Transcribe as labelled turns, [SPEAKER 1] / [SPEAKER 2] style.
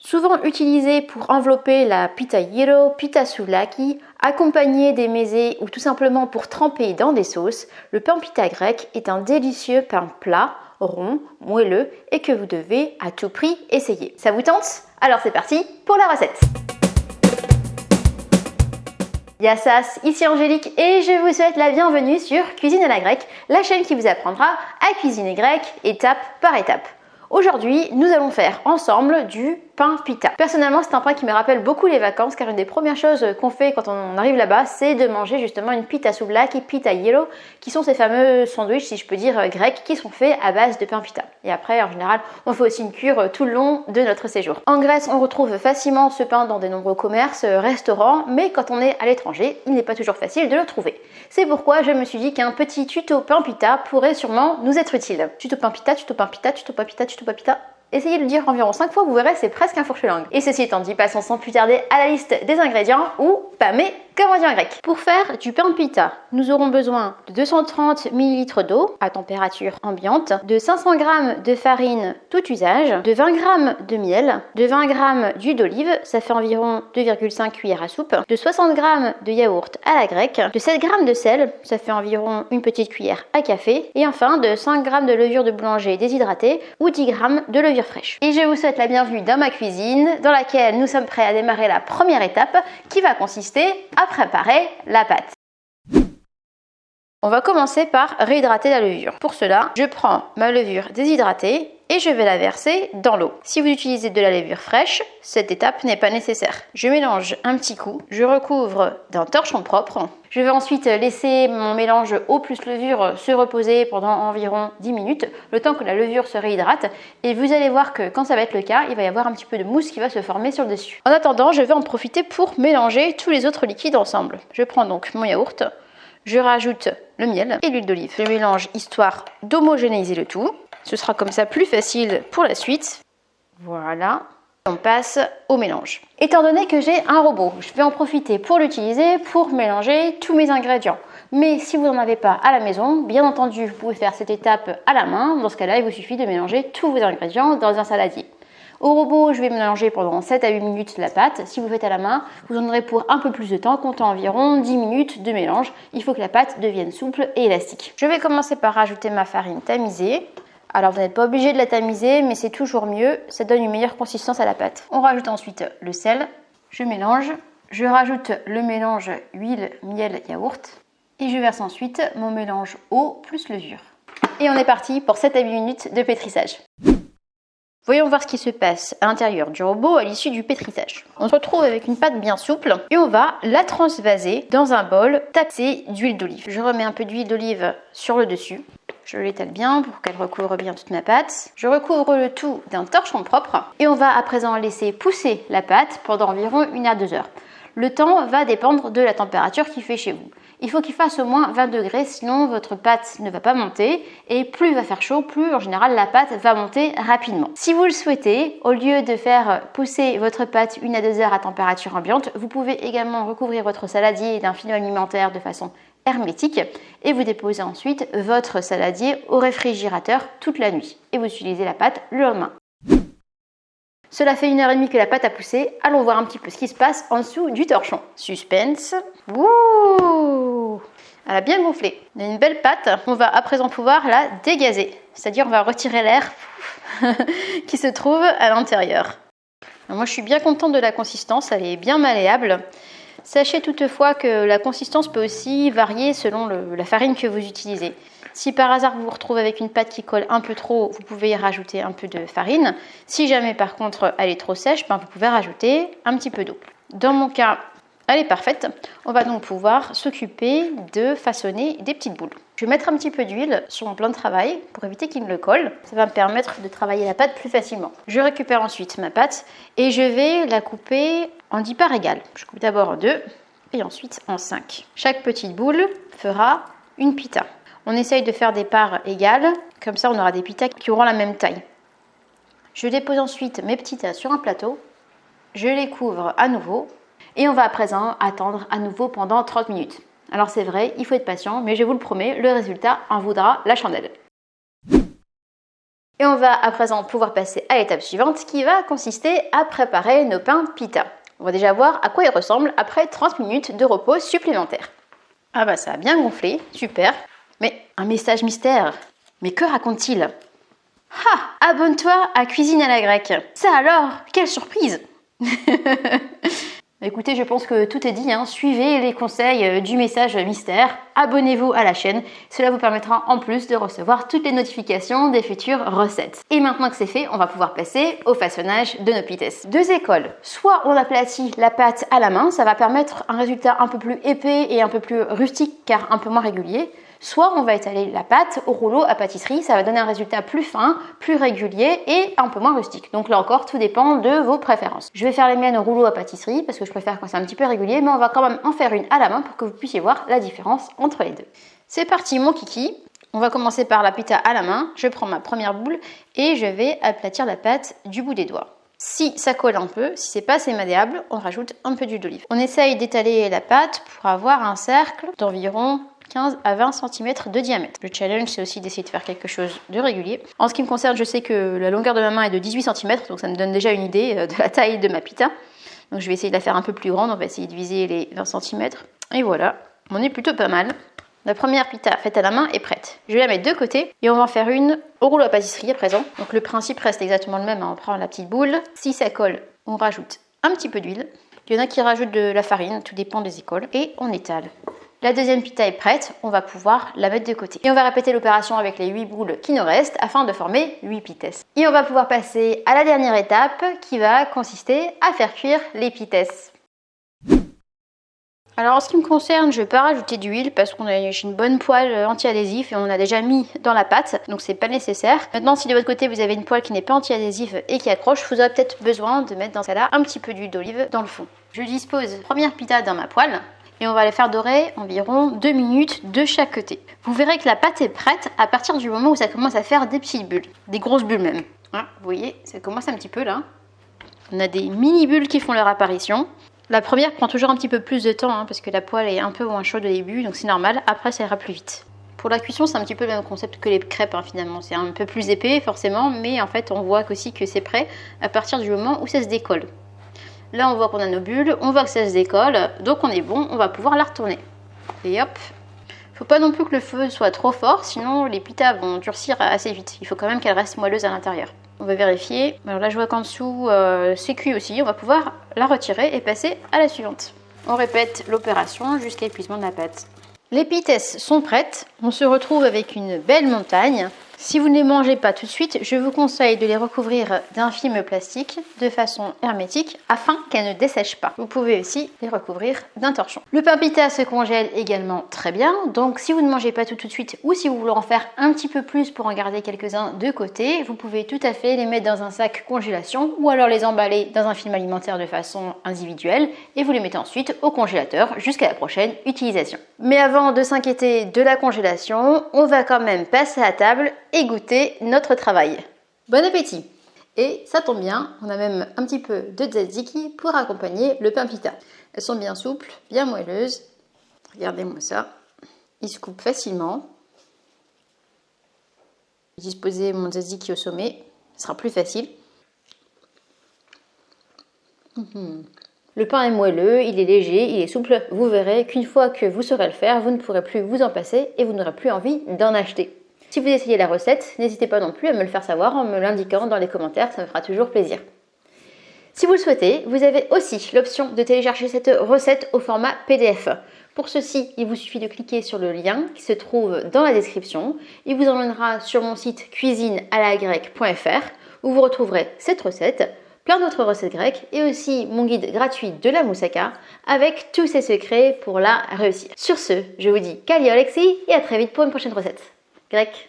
[SPEAKER 1] Souvent utilisé pour envelopper la pita gyro, pita souvlaki, accompagné des mezes ou tout simplement pour tremper dans des sauces, le pain pita grec est un délicieux pain plat, rond, moelleux et que vous devez à tout prix essayer. Ça vous tente? Alors c'est parti pour la recette! Yassas, ici Angélique et je vous souhaite la bienvenue sur Cuisine à la grecque, la chaîne qui vous apprendra à cuisiner grec étape par étape. Aujourd'hui, nous allons faire ensemble du pain pita. Personnellement, c'est un pain qui me rappelle beaucoup les vacances car une des premières choses qu'on fait quand on arrive là-bas, c'est de manger justement une pita souvlaki et pita gyro qui sont ces fameux sandwichs, si je peux dire, grecs qui sont faits à base de pain pita. Et après, en général, on fait aussi une cure tout le long de notre séjour. En Grèce, on retrouve facilement ce pain dans de nombreux commerces, restaurants, mais quand on est à l'étranger, il n'est pas toujours facile de le trouver. C'est pourquoi je me suis dit qu'un petit tuto pain pita pourrait sûrement nous être utile. Tuto pain pita, tuto pain pita, tuto pain pita, tuto pain pita. Essayez de le dire environ 5 fois, vous verrez, c'est presque un fourche-langue. Et ceci étant dit, passons sans plus tarder à la liste des ingrédients, ou pâmé, comme on dit en grec. Pour faire du pain pita, nous aurons besoin de 230 ml d'eau à température ambiante, de 500 g de farine tout usage, de 20 g de miel, de 20 g d'huile d'olive, ça fait environ 2,5 cuillères à soupe, de 60 g de yaourt à la grecque, de 7 g de sel, ça fait environ une petite cuillère à café, et enfin de 5 g de levure de boulanger déshydratée ou 10 g de levure fraîche. Et je vous souhaite la bienvenue dans ma cuisine, dans laquelle nous sommes prêts à démarrer la première étape, qui va consister à préparer la pâte. On va commencer par réhydrater la levure. Pour cela, je prends ma levure déshydratée et je vais la verser dans l'eau. Si vous utilisez de la levure fraîche, cette étape n'est pas nécessaire. Je mélange un petit coup, je recouvre d'un torchon propre. Je vais ensuite laisser mon mélange eau plus levure se reposer pendant environ 10 minutes, le temps que la levure se réhydrate. Et vous allez voir que quand ça va être le cas, il va y avoir un petit peu de mousse qui va se former sur le dessus. En attendant, je vais en profiter pour mélanger tous les autres liquides ensemble. Je prends donc mon yaourt, je rajoute le miel et l'huile d'olive. Je mélange histoire d'homogénéiser le tout. Ce sera comme ça plus facile pour la suite. Voilà. On passe au mélange. Étant donné que j'ai un robot, je vais en profiter pour l'utiliser pour mélanger tous mes ingrédients. Mais si vous n'en avez pas à la maison, bien entendu, vous pouvez faire cette étape à la main. Dans ce cas-là, il vous suffit de mélanger tous vos ingrédients dans un saladier. Au robot, je vais mélanger pendant 7 à 8 minutes la pâte. Si vous faites à la main, vous en aurez pour un peu plus de temps, comptant environ 10 minutes de mélange. Il faut que la pâte devienne souple et élastique. Je vais commencer par rajouter ma farine tamisée. Alors vous n'êtes pas obligé de la tamiser, mais c'est toujours mieux, ça donne une meilleure consistance à la pâte. On rajoute ensuite le sel, je mélange, je rajoute le mélange huile, miel, yaourt et je verse ensuite mon mélange eau plus levure. Et on est parti pour 7 à 8 minutes de pétrissage. Voyons voir ce qui se passe à l'intérieur du robot à l'issue du pétrissage. On se retrouve avec une pâte bien souple et on va la transvaser dans un bol tapé d'huile d'olive. Je remets un peu d'huile d'olive sur le dessus. Je l'étale bien pour qu'elle recouvre bien toute ma pâte. Je recouvre le tout d'un torchon propre et on va à présent laisser pousser la pâte pendant environ 1 à 2 heures. Le temps va dépendre de la température qu'il fait chez vous. Il faut qu'il fasse au moins 20 degrés, sinon votre pâte ne va pas monter. Et plus il va faire chaud, plus en général la pâte va monter rapidement. Si vous le souhaitez, au lieu de faire pousser votre pâte 1 à 2 heures à température ambiante, vous pouvez également recouvrir votre saladier d'un film alimentaire de façon hermétique et vous déposez ensuite votre saladier au réfrigérateur toute la nuit. Et vous utilisez la pâte le lendemain. Cela fait 1h30 que la pâte a poussé. Allons voir un petit peu ce qui se passe en dessous du torchon. Suspense. Ouh! Elle a bien gonflé. On a une belle pâte. On va à présent pouvoir la dégazer. C'est-à-dire on va retirer l'air qui se trouve à l'intérieur. Moi je suis bien contente de la consistance. Elle est bien malléable. Sachez toutefois que la consistance peut aussi varier selon la farine que vous utilisez. Si par hasard vous vous retrouvez avec une pâte qui colle un peu trop, vous pouvez y rajouter un peu de farine. Si jamais par contre elle est trop sèche, vous pouvez rajouter un petit peu d'eau. Dans mon cas, elle est parfaite. On va donc pouvoir s'occuper de façonner des petites boules. Je vais mettre un petit peu d'huile sur mon plan de travail pour éviter qu'il me le colle. Ça va me permettre de travailler la pâte plus facilement. Je récupère ensuite ma pâte et je vais la couper en 10 parts égales. Je coupe d'abord en 2 et ensuite en 5. Chaque petite boule fera une pita. On essaye de faire des parts égales, comme ça on aura des pitas qui auront la même taille. Je dépose ensuite mes pitas sur un plateau, je les couvre à nouveau et on va à présent attendre à nouveau pendant 30 minutes. Alors c'est vrai, il faut être patient, mais je vous le promets, le résultat en vaudra la chandelle. Et on va à présent pouvoir passer à l'étape suivante qui va consister à préparer nos pains pita. On va déjà voir à quoi ils ressemblent après 30 minutes de repos supplémentaire. Ah bah ça a bien gonflé, super. Mais un message mystère, mais que raconte-t-il? Ah, abonne-toi à Cuisine à la grecque. Ça alors, quelle surprise! Écoutez, je pense que tout est dit, hein. Suivez les conseils du message mystère, abonnez-vous à la chaîne, cela vous permettra en plus de recevoir toutes les notifications des futures recettes. Et maintenant que c'est fait, on va pouvoir passer au façonnage de nos pites. Deux écoles, soit on aplatit la pâte à la main, ça va permettre un résultat un peu plus épais et un peu plus rustique car un peu moins régulier. Soit on va étaler la pâte au rouleau à pâtisserie, ça va donner un résultat plus fin, plus régulier et un peu moins rustique. Donc là encore, tout dépend de vos préférences. Je vais faire les miennes au rouleau à pâtisserie parce que je préfère quand c'est un petit peu régulier, mais on va quand même en faire une à la main pour que vous puissiez voir la différence entre les deux. C'est parti mon kiki. On va commencer par la pita à la main. Je prends ma première boule et je vais aplatir la pâte du bout des doigts. Si ça colle un peu, si c'est pas assez malléable, on rajoute un peu d'huile d'olive. On essaye d'étaler la pâte pour avoir un cercle d'environ 15 à 20 cm de diamètre. Le challenge, c'est aussi d'essayer de faire quelque chose de régulier. En ce qui me concerne, je sais que la longueur de ma main est de 18 cm, donc ça me donne déjà une idée de la taille de ma pita. Donc je vais essayer de la faire un peu plus grande, on va essayer de viser les 20 cm. Et voilà, on est plutôt pas mal. La première pita faite à la main est prête. Je vais la mettre de côté et on va en faire une au rouleau à pâtisserie à présent. Donc le principe reste exactement le même, hein. On prend la petite boule. Si ça colle, on rajoute un petit peu d'huile. Il y en a qui rajoutent de la farine, tout dépend des écoles. Et on étale. La deuxième pita est prête, on va pouvoir la mettre de côté. Et on va répéter l'opération avec les 8 boules qui nous restent afin de former 8 pites. Et on va pouvoir passer à la dernière étape qui va consister à faire cuire les pites. Alors en ce qui me concerne, je ne vais pas rajouter d'huile parce qu'on a une bonne poêle anti-adhésif et on a déjà mis dans la pâte, donc c'est pas nécessaire. Maintenant, si de votre côté vous avez une poêle qui n'est pas anti-adhésif et qui accroche, vous aurez peut-être besoin de mettre dans ce cas-là un petit peu d'huile d'olive dans le fond. Je dispose la première pita dans ma poêle. Et on va les faire dorer environ 2 minutes de chaque côté. Vous verrez que la pâte est prête à partir du moment où ça commence à faire des petites bulles, des grosses bulles même. Hein, vous voyez, ça commence un petit peu là. On a des mini bulles qui font leur apparition. La première prend toujours un petit peu plus de temps hein, parce que la poêle est un peu moins chaude au début, donc c'est normal. Après, ça ira plus vite. Pour la cuisson, c'est un petit peu le même concept que les crêpes hein, finalement. C'est un peu plus épais forcément, mais en fait, on voit aussi que c'est prêt à partir du moment où ça se décolle. Là, on voit qu'on a nos bulles, on voit que ça se décolle, donc on est bon, on va pouvoir la retourner. Et hop. Faut pas non plus que le feu soit trop fort, sinon les pitas vont durcir assez vite. Il faut quand même qu'elles restent moelleuses à l'intérieur. On va vérifier. Alors là, je vois qu'en dessous, c'est cuit aussi. On va pouvoir la retirer et passer à la suivante. On répète l'opération jusqu'à l'épuisement de la pâte. Les pites sont prêtes. On se retrouve avec une belle montagne. Si vous ne les mangez pas tout de suite, je vous conseille de les recouvrir d'un film plastique de façon hermétique afin qu'elles ne dessèchent pas. Vous pouvez aussi les recouvrir d'un torchon. Le pain pita se congèle également très bien, donc si vous ne mangez pas tout de suite ou si vous voulez en faire un petit peu plus pour en garder quelques-uns de côté, vous pouvez tout à fait les mettre dans un sac congélation ou alors les emballer dans un film alimentaire de façon individuelle et vous les mettez ensuite au congélateur jusqu'à la prochaine utilisation. Mais avant de s'inquiéter de la congélation, on va quand même passer à table et goûter notre travail. Bon appétit! Et ça tombe bien, on a même un petit peu de tzatziki pour accompagner le pain pita. Elles sont bien souples, bien moelleuses. Regardez-moi ça. Ils se coupent facilement. Je vais disposer mon tzatziki au sommet, ce sera plus facile. Le pain est moelleux, il est léger, il est souple. Vous verrez qu'une fois que vous saurez le faire, vous ne pourrez plus vous en passer et vous n'aurez plus envie d'en acheter. Si vous essayez la recette, n'hésitez pas non plus à me le faire savoir en me l'indiquant dans les commentaires, ça me fera toujours plaisir. Si vous le souhaitez, vous avez aussi l'option de télécharger cette recette au format PDF. Pour ceci, il vous suffit de cliquer sur le lien qui se trouve dans la description. Il vous emmènera sur mon site cuisinealagrecque.fr où vous retrouverez cette recette, plein d'autres recettes grecques et aussi mon guide gratuit de la moussaka avec tous ses secrets pour la réussir. Sur ce, je vous dis Kali Alexis et à très vite pour une prochaine recette grecque.